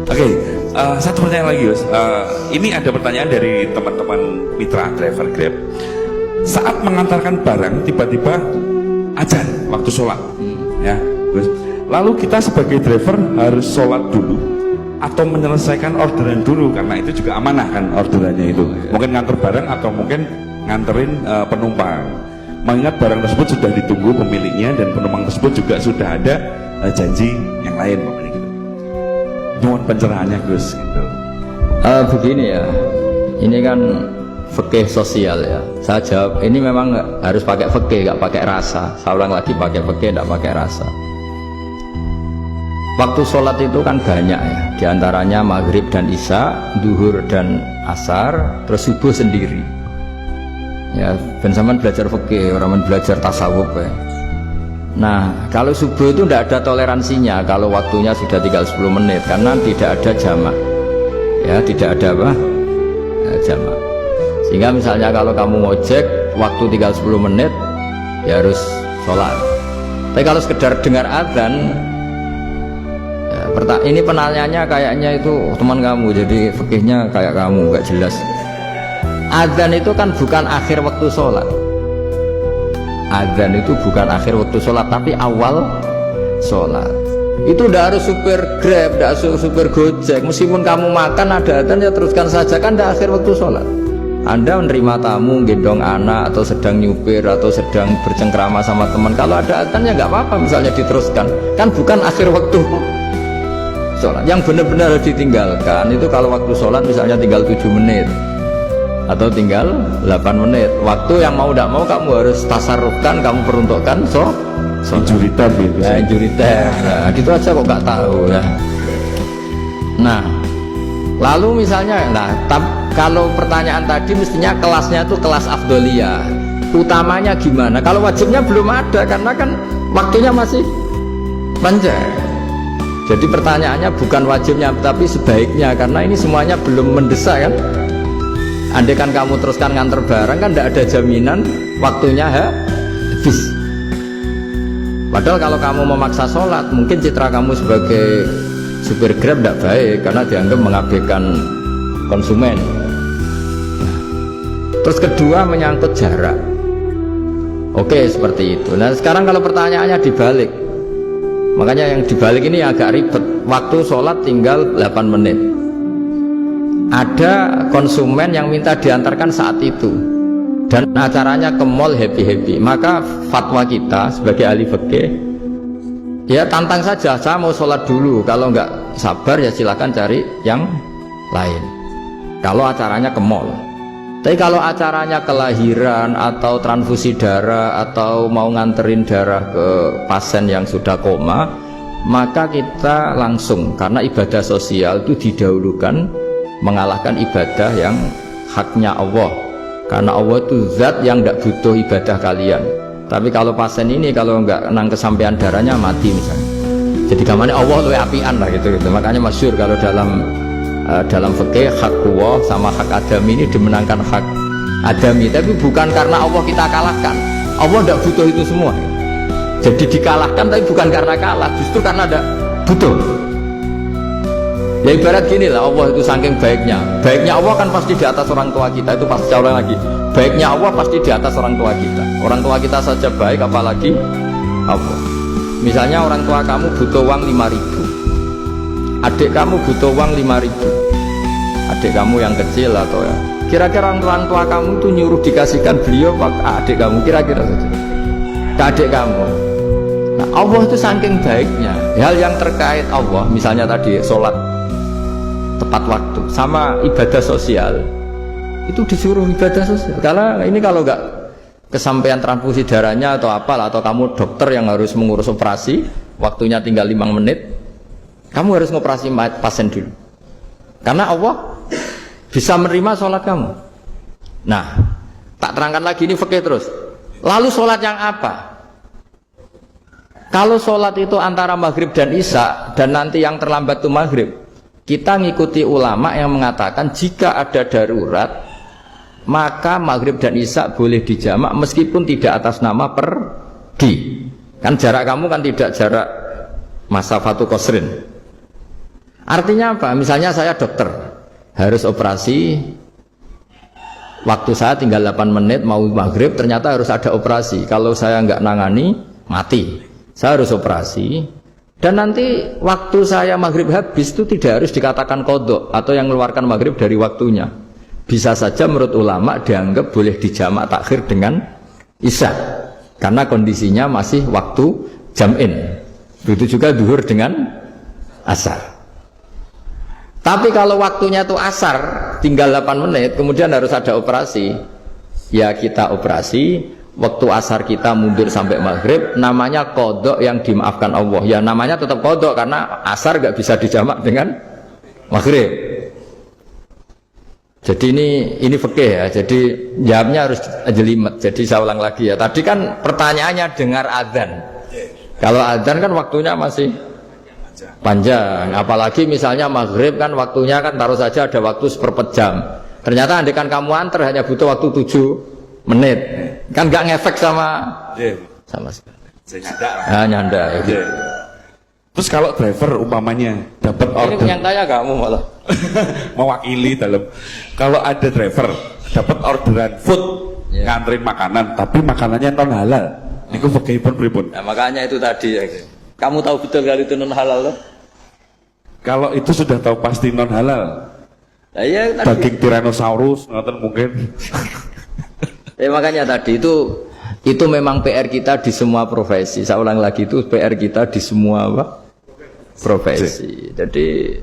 Oke, satu pertanyaan lagi, Gus. Ini ada pertanyaan dari teman-teman mitra driver Grab. Saat mengantarkan barang, tiba-tiba azan waktu sholat, ya, Gus. Lalu kita sebagai driver harus sholat dulu atau menyelesaikan orderan dulu, karena itu juga amanah kan orderannya itu. Mungkin nganter barang atau mungkin nganterin penumpang. Mengingat barang tersebut sudah ditunggu pemiliknya dan penumpang tersebut juga sudah ada janji yang lain, pokoknya gitu. Mohon pencerahannya, Gus. Gitu. Begini ya, ini kan fikih sosial ya. Saya jawab, ini memang harus pakai fikih, nggak pakai rasa. Saya ulang lagi, pakai fikih, nggak pakai rasa. Waktu sholat itu kan banyak ya, diantaranya maghrib dan isya, duhur dan asar, terus subuh sendiri. Ya, ben sampean belajar fikih, orang belajar tasawuf ya. Nah, kalau subuh itu tidak ada toleransinya kalau waktunya sudah tinggal 10 menit karena tidak ada jamak. Ya, tidak ada apa? Jamak. Sehingga misalnya kalau kamu ngojek waktu tinggal 10 menit ya harus sholat. Tapi kalau sekedar dengar adzan, ini penanyanya kayaknya itu teman kamu, jadi fikihnya kayak kamu, nggak jelas. Adzan itu kan bukan akhir waktu sholat. Adzan itu bukan akhir waktu sholat, tapi awal sholat. Itu tidak harus supir Grab, tidak harus supir Gojek. Meskipun kamu makan ada adzan ya teruskan saja, kan tidak akhir waktu sholat. Anda menerima tamu, gendong anak, atau sedang nyupir, atau sedang bercengkrama sama teman. Kalau ada adzan ya nggak apa-apa, misalnya diteruskan. Kan bukan akhir waktu sholat. Yang benar-benar harus ditinggalkan itu kalau waktu sholat misalnya tinggal 7 menit atau tinggal 8 menit, waktu yang mau tidak mau kamu harus tasarrufkan, kamu peruntukkan injuriter gitu. Ya, injuriter. Nah, gitu aja kok nggak tahu ya. Nah, lalu misalnya, kalau pertanyaan tadi mestinya kelasnya itu kelas afdoliyah. Utamanya gimana? Kalau wajibnya belum ada karena kan waktunya masih panjang. Jadi pertanyaannya bukan wajibnya tapi sebaiknya, karena ini semuanya belum mendesak kan. Andai kan kamu teruskan nganter barang kan tidak ada jaminan waktunya habis. Padahal kalau kamu memaksa sholat, mungkin citra kamu sebagai supir Grab tidak baik karena dianggap mengabaikan konsumen. Terus kedua menyangkut jarak. Oke, seperti itu. Nah sekarang kalau pertanyaannya dibalik, makanya yang dibalik ini agak ribet. Waktu sholat tinggal 8 menit. Ada konsumen yang minta diantarkan saat itu dan acaranya ke mall happy-happy, maka fatwa kita sebagai ahli fikih ya tantang saja, saya mau sholat dulu, kalau nggak sabar ya silakan cari yang lain kalau acaranya ke mall. Tapi kalau acaranya kelahiran atau transfusi darah atau mau nganterin darah ke pasien yang sudah koma, maka kita langsung, karena ibadah sosial itu didahulukan mengalahkan ibadah yang haknya Allah, karena Allah itu zat yang tidak butuh ibadah kalian. Tapi kalau pasien ini kalau nggak nang kesampaian darahnya mati misalnya, jadi gamane Allah lebih apian lah gitu. Makanya masyhur kalau dalam fikih hak Allah sama hak adami ini dimenangkan hak adami, tapi bukan karena Allah kita kalahkan. Allah tidak butuh itu semua, jadi dikalahkan tapi bukan karena kalah, justru karena ada butuh. Ya ibarat gini lah, Allah itu saking baiknya Allah kan pasti di atas orang tua kita, itu pasti orang lagi. Baiknya Allah pasti di atas orang tua kita. Orang tua kita saja baik, apalagi Allah. Misalnya orang tua kamu butuh uang 5.000, adik kamu butuh uang 5.000, adik kamu yang kecil atau ya, kira-kira orang tua kamu tuh nyuruh dikasihkan beliau adik kamu, kira-kira saja ke adik kamu. Nah Allah itu saking baiknya, hal yang terkait Allah, misalnya tadi sholat tepat waktu sama ibadah sosial itu disuruh ibadah sosial. Karena ini kalau nggak kesampaian transfusi darahnya atau apalah, atau kamu dokter yang harus mengurus operasi waktunya tinggal 5 menit, kamu harus ngoperasi pasien dulu karena Allah bisa menerima sholat kamu. Nah tak terangkan lagi, ini fikih terus. Lalu sholat yang apa? Kalau sholat itu antara maghrib dan isya dan nanti yang terlambat itu maghrib, kita ngikuti ulama yang mengatakan jika ada darurat maka maghrib dan isya boleh dijamak meskipun tidak atas nama pergi. Kan jarak kamu kan tidak jarak masafatu qasrin. Artinya apa? Misalnya saya dokter, harus operasi, waktu saya tinggal 8 menit mau maghrib, ternyata harus ada operasi. Kalau saya nggak nangani, mati. Saya harus operasi. Dan nanti waktu saya maghrib habis itu tidak harus dikatakan kodok atau yang mengeluarkan maghrib dari waktunya. Bisa saja menurut ulama dianggap boleh dijamak takhir dengan isya. Karena kondisinya masih waktu jam'in. Begitu juga duhur dengan asar. Tapi kalau waktunya itu asar, tinggal 8 menit, kemudian harus ada operasi. Ya kita operasi, waktu asar kita mundur sampai maghrib, namanya kodok yang dimaafkan Allah. Ya namanya tetap kodok, karena asar gak bisa dijamak dengan maghrib. Jadi ini fikih ya, jadi jawabnya harus jelimet. Jadi saya ulang lagi ya, tadi kan pertanyaannya dengar adzan. Kalau adzan kan waktunya masih panjang, apalagi misalnya maghrib kan waktunya kan taruh saja ada waktu seperempat jam. Ternyata andekan kamu antar hanya butuh waktu 7 menit, kan nggak ngefek sama sekali. Nyanda. Ya. Terus kalau driver umpamanya dapat order, ini yang tanya kamu malah mewakili dalam. Kalau ada driver dapat orderan food, nganterin makanan, tapi makanannya non halal, niku fakihipun pripun? Nah, makanya itu tadi ya. Kamu tahu betul kalau itu non halal loh? Kalau itu sudah tahu pasti non halal. Nah, ya, daging Tyrannosaurus, ngoten mungkin. Makanya tadi itu memang PR kita di semua profesi. Saya ulang lagi, itu PR kita di semua profesi. Jadi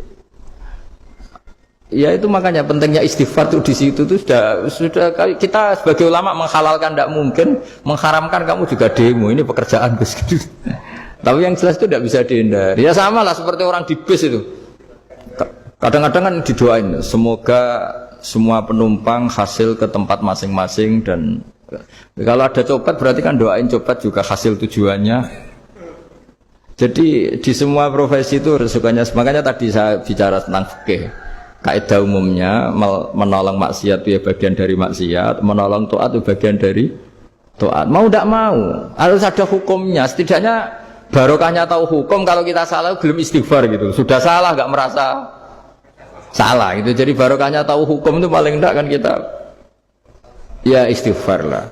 ya itu makanya pentingnya istighfar tuh di situ tuh sudah kita sebagai ulama menghalalkan tidak mungkin, mengharamkan kamu juga demo, ini pekerjaan Gus. Tapi yang jelas itu tidak bisa dihindari. Ya sama lah seperti orang di bis itu. Kadang-kadang kan didoain, semoga semua penumpang hasil ke tempat masing-masing, dan kalau ada copet berarti kan doain copet juga hasil tujuannya. Jadi di semua profesi itu resikonya. Makanya tadi saya bicara tentang fikih. Kaidah umumnya menolong maksiat itu ya bagian dari maksiat, menolong taat itu bagian dari taat. Mau tidak mau harus ada hukumnya. Setidaknya barokahnya tahu hukum. Kalau kita salah belum istighfar gitu, sudah salah nggak merasa salah gitu. Jadi barokahnya tahu hukum itu paling tidak kan kita ya istighfar lah.